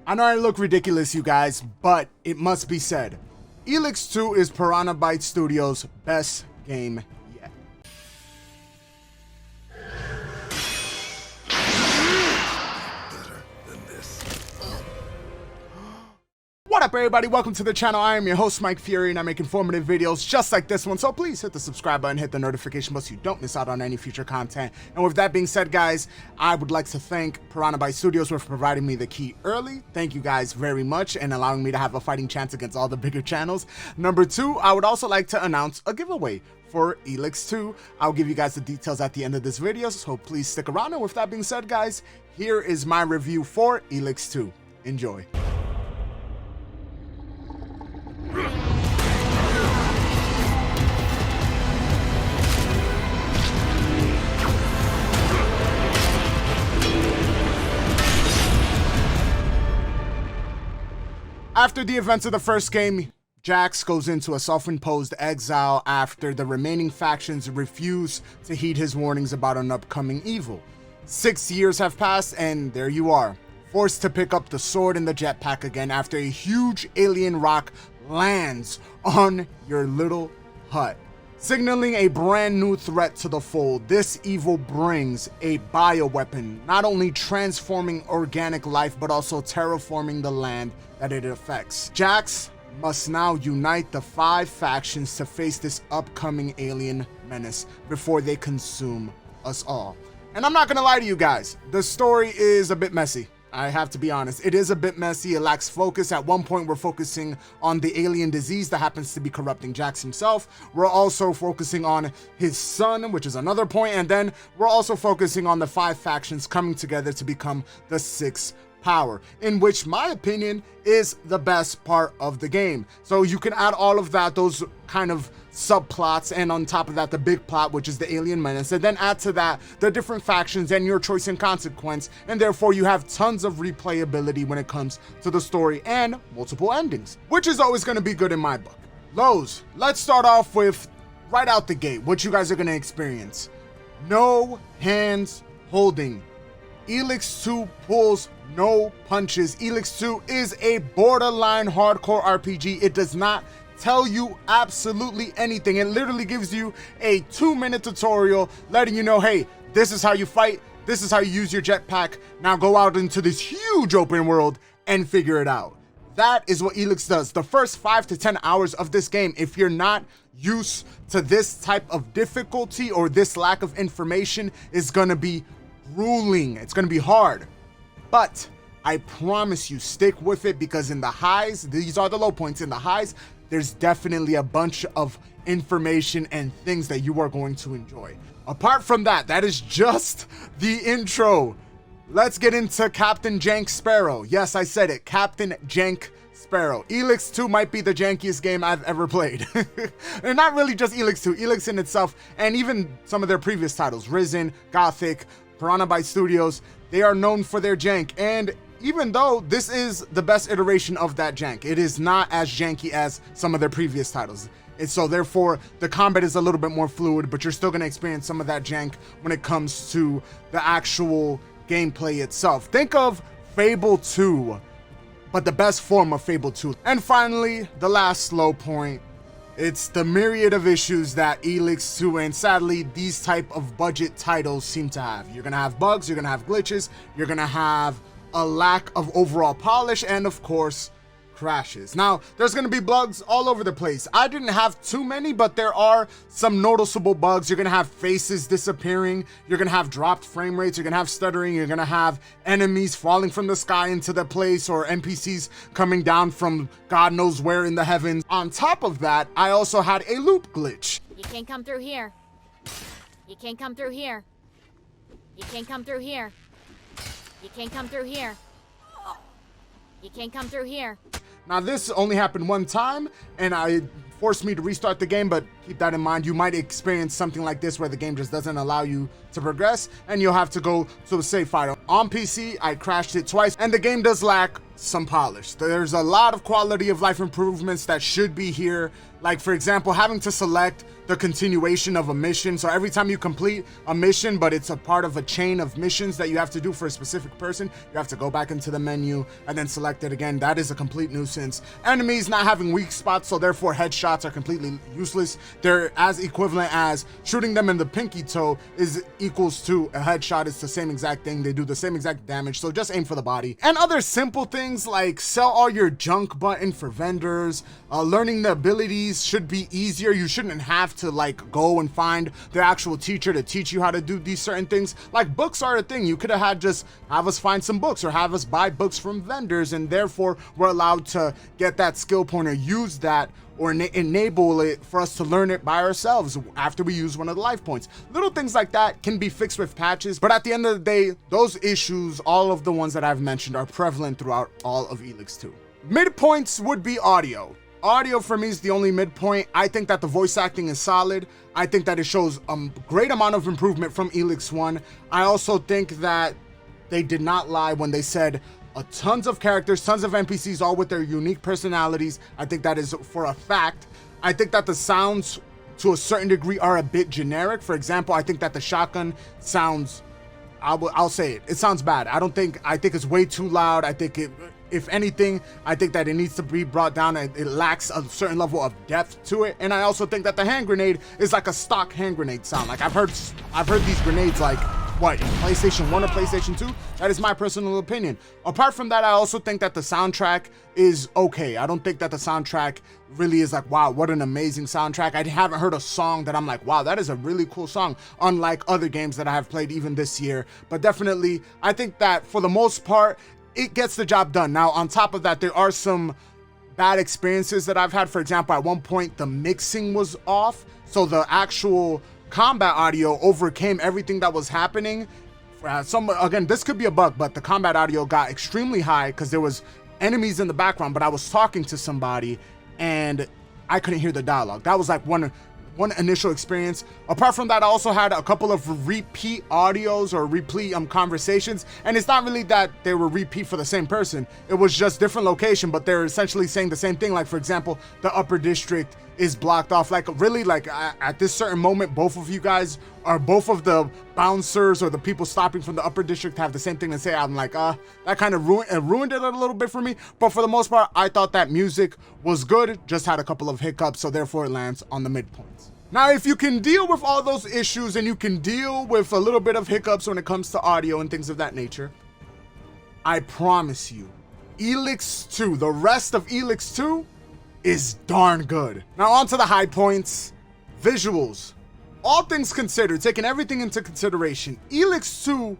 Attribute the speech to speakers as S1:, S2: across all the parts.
S1: I know I look ridiculous, you guys, but it must be said. Elex 2 is Piranha Bytes Studios' best game yet. What up, everybody? Welcome to the channel. I am your host, Mike Fury, and I make informative videos just like this one. So please hit the subscribe button, hit the notification bell so you don't miss out on any future content. And with that being said, guys, I would like to thank Piranha Bytes Studios for providing me the key early. Thank you guys very much and allowing me to have a fighting chance against all the bigger channels. Number two, I would also like to announce a giveaway for Elex 2. I'll give you guys the details at the end of this video, so please stick around. And with that being said, guys, here is my review for Elex 2. Enjoy. After the events of the first game, Jax goes into a self-imposed exile after the remaining factions refuse to heed his warnings about an upcoming evil. 6 years have passed, and there you are, forced to pick up the sword and the jetpack again after a huge alien rock lands on your little hut. Signaling a brand new threat to the fold, this evil brings a bioweapon, not only transforming organic life, but also terraforming the land that it affects. Jax must now unite the 5 factions to face this upcoming alien menace before they consume us all. And I'm not gonna lie to you guys, the story is a bit messy. I have to be honest, it is a bit messy. It lacks focus. At one point, we're focusing on the alien disease that happens to be corrupting Jax himself. We're also focusing on his son, which is another point. And then we're also focusing on the 5 factions coming together to become the 6th power, in which my opinion is the best part of the game. So you can add all of that, those kind of subplots, and on top of that the big plot, which is the alien menace, and then add to that the different factions and your choice and consequence, and therefore you have tons of replayability when it comes to the story and multiple endings, which is always going to be good in my book. Lows, let's start off with right out the gate what you guys are going to experience. No hands holding. Elex 2 pulls no punches. Elex 2 is a borderline hardcore RPG. It does not tell you absolutely anything. It literally gives you a 2-minute tutorial letting you know, hey, this is how you fight, this is how you use your jetpack, now go out into this huge open world and figure it out. That is what Elex does. The first 5 to 10 hours of this game, if you're not used to this type of difficulty or this lack of information, is gonna be grueling. It's gonna be hard, but I promise you, stick with it, because in the highs, these are the low points. In the highs, there's definitely a bunch of information and things that you are going to enjoy. Apart from that, that is just the intro. Let's get into Captain Jank Sparrow. Yes, I said it, Captain Jank Sparrow. Elex 2 might be the jankiest game I've ever played. And not really just Elex 2, Elex in itself, and even some of their previous titles, Risen, Gothic, Piranha Bytes Studios, they are known for their jank. And even though this is the best iteration of that jank, it is not as janky as some of their previous titles. And so therefore, the combat is a little bit more fluid, but you're still going to experience some of that jank when it comes to the actual gameplay itself. Think of Fable 2, but the best form of Fable 2. And finally, the last low point. It's the myriad of issues that Elex 2 and sadly these type of budget titles seem to have. You're gonna have bugs, you're gonna have glitches, you're gonna have a lack of overall polish, and of course, crashes. Now, there's gonna be bugs all over the place. I didn't have too many, but there are some noticeable bugs. You're gonna have faces disappearing, you're gonna have dropped frame rates, you're gonna have stuttering, you're gonna have enemies falling from the sky into the place, or NPCs coming down from God knows where in the heavens. On top of that, I also had a loop glitch.
S2: You can't come through here. You can't come through here. You can't come through here. You can't come through here. You can't come through here.
S1: Now this only happened one time, and I force me to restart the game, but keep that in mind. You might experience something like this where the game just doesn't allow you to progress and you'll have to go to a save file. On PC, I crashed it twice and the game does lack some polish. There's a lot of quality of life improvements that should be here. Like, for example, having to select the continuation of a mission. So every time you complete a mission, but it's a part of a chain of missions that you have to do for a specific person, you have to go back into the menu and then select it again. That is a complete nuisance. Enemies not having weak spots, so therefore headshots are completely useless. They're as equivalent as shooting them in the pinky toe is equals to a headshot. It's the same exact thing. They do the same exact damage, so just aim for the body. And other simple things like sell all your junk button for vendors. Learning the abilities should be easier. You shouldn't have to like go and find the actual teacher to teach you how to do these certain things. Like, books are a thing. You could have had just have us find some books or have us buy books from vendors, and therefore we're allowed to get that skill point or use that or enable it for us to learn it by ourselves after we use one of the life points. Little things like that can be fixed with patches, but at the end of the day, those issues, all of the ones that I've mentioned, are prevalent throughout all of Elex 2. Midpoints would be audio. Audio for me is the only midpoint. I think that the voice acting is solid. I think that it shows a great amount of improvement from Elex 1. I also think that they did not lie when they said tons of characters, tons of NPCs, all with their unique personalities. I think that is for a fact. I think that the sounds to a certain degree are a bit generic. For example, I think that the shotgun sounds, I'll say it, it sounds bad. I think it's way too loud. I think it, if anything, I think that it needs to be brought down. It lacks a certain level of depth to it. And I also think that the hand grenade is like a stock hand grenade sound. Like, I've heard these grenades like, what, in PlayStation 1 or PlayStation 2? That is my personal opinion. Apart from that, I also think that the soundtrack is okay. I don't think that the soundtrack really is like, wow, what an amazing soundtrack. I haven't heard a song that I'm like, wow, that is a really cool song, unlike other games that I have played even this year. But definitely, I think that for the most part, it gets the job done. Now, on top of that, there are some bad experiences that I've had. For example, at one point, the mixing was off, so the actual combat audio overcame everything that was happening. Again, this could be a bug, but the combat audio got extremely high because there was enemies in the background, but I was talking to somebody and I couldn't hear the dialogue. That was like one initial experience. Apart from that, I also had a couple of repeat audios or repeat conversations, and it's not really that they were repeat for the same person. It was just different location, but they're essentially saying the same thing. Like, for example, the upper district is blocked off. Like, really, like at this certain moment, both of you guys are both of the bouncers or the people stopping from the upper district have the same thing to say. I'm like, that kind of ruined it a little bit for me. But for the most part, I thought that music was good, just had a couple of hiccups, so therefore it lands on the midpoints. Now, if you can deal with all those issues and you can deal with a little bit of hiccups when it comes to audio and things of that nature, I promise you, Elex 2, the rest of Elex 2 is darn good. Now, on to the high points. Visuals. All things considered, taking everything into consideration, Elex 2,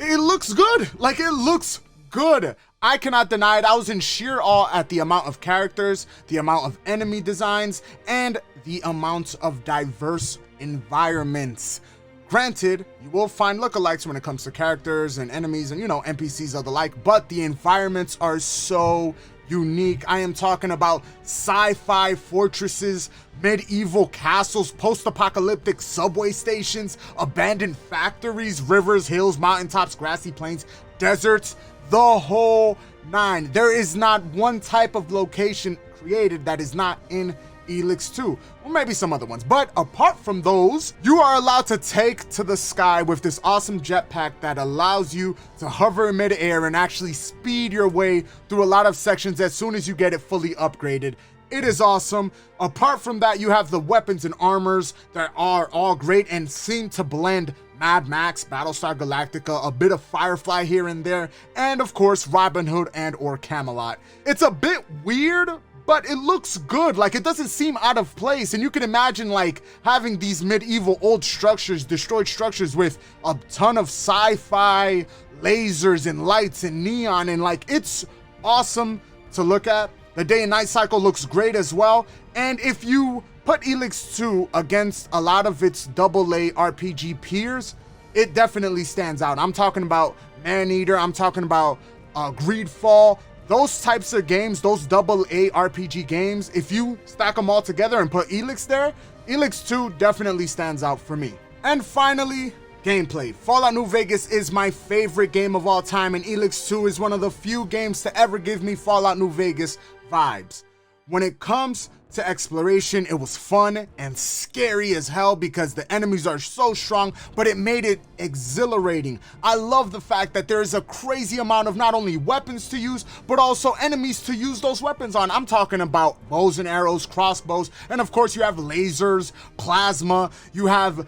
S1: it looks good. Like, it looks good. I cannot deny it. I was in sheer awe at the amount of characters, the amount of enemy designs, and the amount of diverse environments. Granted, you will find lookalikes when it comes to characters and enemies and, NPCs of the like, but the environments are so unique. I am talking about sci-fi fortresses, medieval castles, post-apocalyptic subway stations, abandoned factories, rivers, hills, mountaintops, grassy plains, deserts, the whole nine. There is not one type of location created that is not in Elex 2, or maybe some other ones. But apart from those, you are allowed to take to the sky with this awesome jetpack that allows you to hover in midair and actually speed your way through a lot of sections as soon as you get it fully upgraded. It is awesome. Apart from that, you have the weapons and armors that are all great and seem to blend Mad Max, Battlestar Galactica, a bit of Firefly here and there, and of course Robin Hood and or Camelot. It's a bit weird, but it looks good. Like, it doesn't seem out of place, and you can imagine like having these medieval old structures, destroyed structures with a ton of sci-fi lasers and lights and neon, and like, it's awesome to look at. The day and night cycle looks great as well, and if you put Elex 2 against a lot of its AA RPG peers, it definitely stands out. I'm talking about Maneater, I'm talking about Greedfall. those types of games, those AA RPG games, if you stack them all together and put Elex there, Elex 2 definitely stands out for me. And finally, gameplay. Fallout New Vegas is my favorite game of all time, and Elex 2 is one of the few games to ever give me Fallout New Vegas vibes. When it comes to exploration, it was fun and scary as hell because the enemies are so strong, but it made it exhilarating. I love the fact that there is a crazy amount of not only weapons to use, but also enemies to use those weapons on. I'm talking about bows and arrows, crossbows, and of course you have lasers, plasma, you have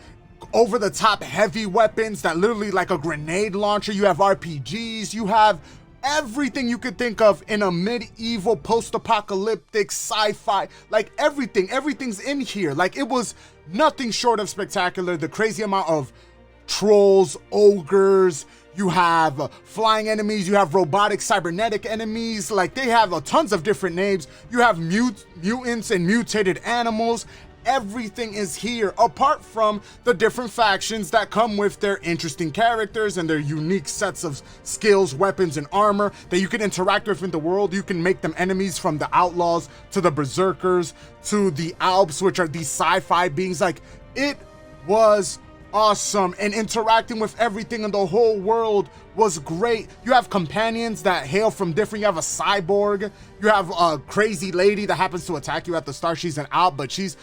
S1: over-the-top heavy weapons that literally like a grenade launcher, you have RPGs, you have everything you could think of in a medieval post-apocalyptic sci-fi, like everything's in here. Like, it was nothing short of spectacular. The crazy amount of trolls, ogres, you have flying enemies, you have robotic cybernetic enemies, like they have tons of different names. You have mutants and mutated animals. Everything is here, apart from the different factions that come with their interesting characters and their unique sets of skills, weapons, and armor that you can interact with in the world. You can make them enemies, from the outlaws to the berserkers to the Alps, which are these sci-fi beings. Like, it was awesome, and interacting with everything in the whole world was great. You have companions that hail from different, you have a cyborg, you have a crazy lady that happens to attack you at the start. She's an Alp, but she's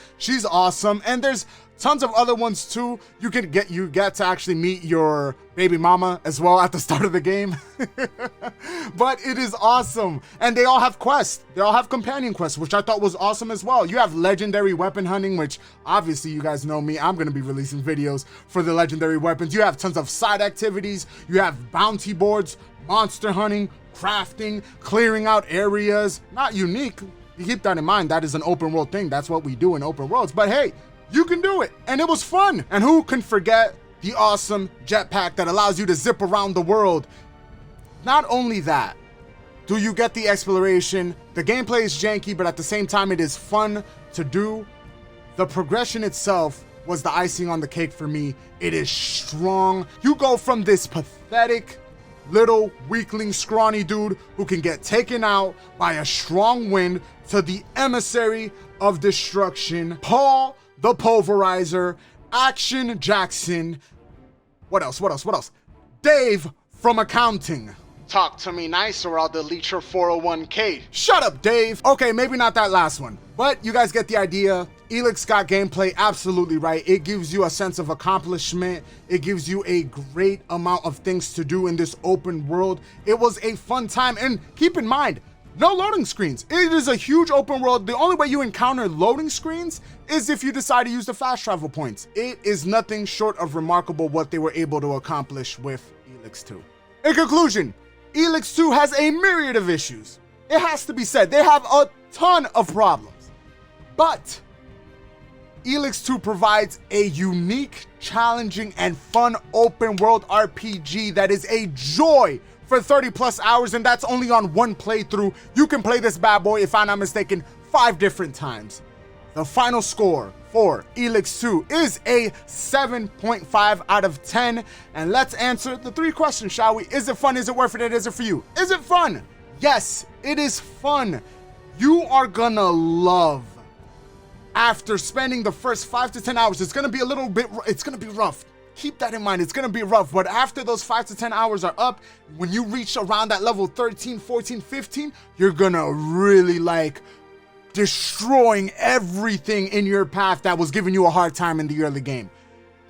S1: awesome, and there's tons of other ones too. You get to actually meet your baby mama as well at the start of the game. But it is awesome, and they all have quests. They all have companion quests, which I thought was awesome as well. You have legendary weapon hunting, which obviously you guys know me, I'm going to be releasing videos for the legendary weapons. You have tons of side activities. You have bounty boards, monster hunting, crafting, clearing out areas. Not unique. You keep that in mind. That is an open world thing. That's what we do in open worlds. But hey, you can do it, and it was fun. And who can forget the awesome jetpack that allows you to zip around the world? Not only that, do you get the exploration? The gameplay is janky, but at the same time, it is fun to do. The progression itself was the icing on the cake for me. It is strong. You go from this pathetic little weakling scrawny dude who can get taken out by a strong wind to the emissary of destruction, Paul the Pulverizer, Action Jackson. What else? Dave from accounting. Talk to me nice or I'll delete your 401k. Shut up, Dave. Okay, maybe not that last one, but you guys get the idea. Elex got gameplay absolutely right. It gives you a sense of accomplishment. It gives you a great amount of things to do in this open world. It was a fun time, and keep in mind, no loading screens. It is a huge open world. The only way you encounter loading screens is if you decide to use the fast travel points. It is nothing short of remarkable what they were able to accomplish with Elex 2. In conclusion, Elex 2 has a myriad of issues. It has to be said, they have a ton of problems. But Elex 2 provides a unique, challenging, and fun open world RPG that is a joy for 30 plus hours, and that's only on one playthrough. You can play this bad boy, if I'm not mistaken, 5 different times. The final score for Elex 2 is a 7.5 out of 10. And let's answer the 3 questions, shall we? Is it fun? Is it worth it? Is it for you? Is it fun? Yes, it is fun. You are gonna love, after spending the first 5 to 10 hours, it's gonna be rough. Keep that in mind, it's gonna be rough, but after those 5 to 10 hours are up, when you reach around that level 13, 14, 15, you're gonna really like destroying everything in your path that was giving you a hard time in the early game.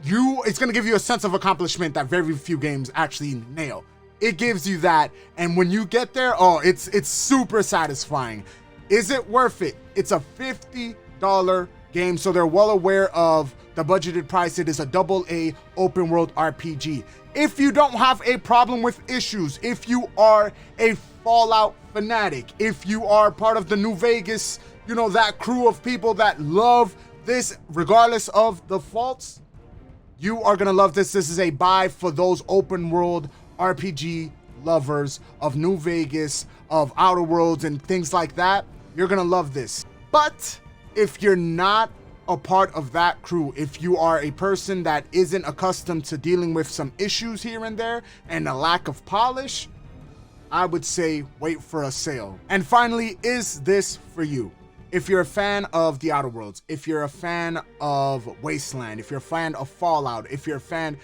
S1: It's gonna give you a sense of accomplishment that very few games actually nail. It gives you that, and when you get there, oh, it's super satisfying. Is it worth it? It's a $50 game, so they're well aware of the budgeted price. It is a AA open world RPG. If you don't have a problem with issues, if you are a Fallout fanatic, if you are part of the New Vegas, that crew of people that love this regardless of the faults, you are gonna love this. This is a buy for those open world RPG lovers of New Vegas, of Outer Worlds and things like that. You're gonna love this. But if you're not a part of that crew, if you are a person that isn't accustomed to dealing with some issues here and there and a lack of polish, I would say wait for a sale. And finally, is this for you? If you're a fan of the Outer Worlds, if you're a fan of Wasteland, if you're a fan of Fallout, if you're a fan,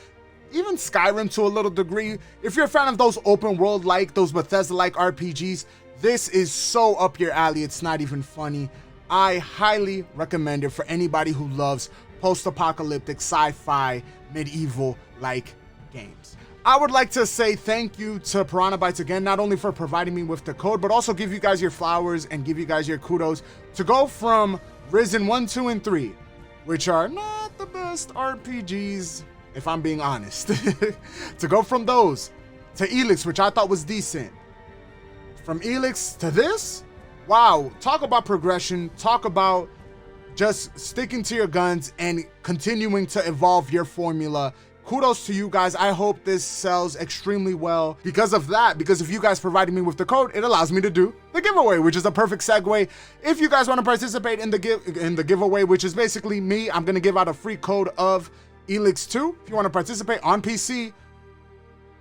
S1: even Skyrim to a little degree, if you're a fan of those open world like, those Bethesda like RPGs, this is so up your alley, it's not even funny. I highly recommend it for anybody who loves post-apocalyptic, sci-fi, medieval-like games. I would like to say thank you to Piranha Bytes again, not only for providing me with the code, but also give you guys your flowers and give you guys your kudos to go from Risen 1, 2, and 3, which are not the best RPGs, if I'm being honest, to go from those to Elex, which I thought was decent. From Elex to this, wow, talk about progression, talk about just sticking to your guns and continuing to evolve your formula. Kudos to you guys. I hope this sells extremely well because of that, because if you guys provided me with the code, it allows me to do the giveaway, which is a perfect segue. If you guys want to participate in the giveaway, which is basically me, I'm going to give out a free code of Elex 2. If you want to participate on PC,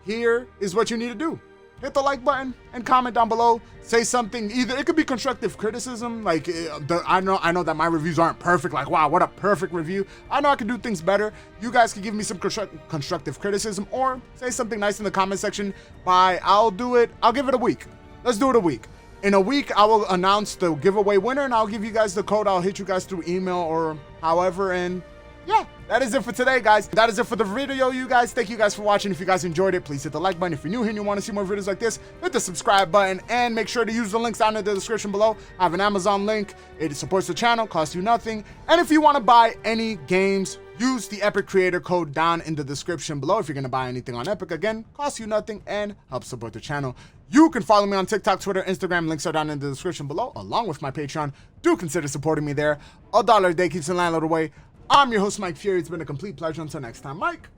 S1: here is what you need to do. Hit the like button and comment down below. Say something. Either it could be constructive criticism, like I know that my reviews aren't perfect. Like, wow, what a perfect review. I know I can do things better. You guys can give me some constructive criticism or say something nice in the comment section. I'll give it a week. Let's do it a week. In a week, I will announce the giveaway winner and I'll give you guys the code. I'll hit you guys through email or however. And yeah, that is it for today, guys. That is it for the video, you guys. Thank you guys for watching. If you guys enjoyed it, please hit the like button. If you're new here and you want to see more videos like this, hit the subscribe button and make sure to use the links down in the description below. I have an Amazon link. It supports the channel, costs you nothing. And if you want to buy any games, use the Epic creator code down in the description below. If you're going to buy anything on Epic, again, costs you nothing and helps support the channel. You can follow me on TikTok, Twitter, Instagram. Links are down in the description below, along with my Patreon. Do consider supporting me there. $1 a day keeps the landlord away. I'm your host, Mike Fury. It's been a complete pleasure. Until next time, Mike.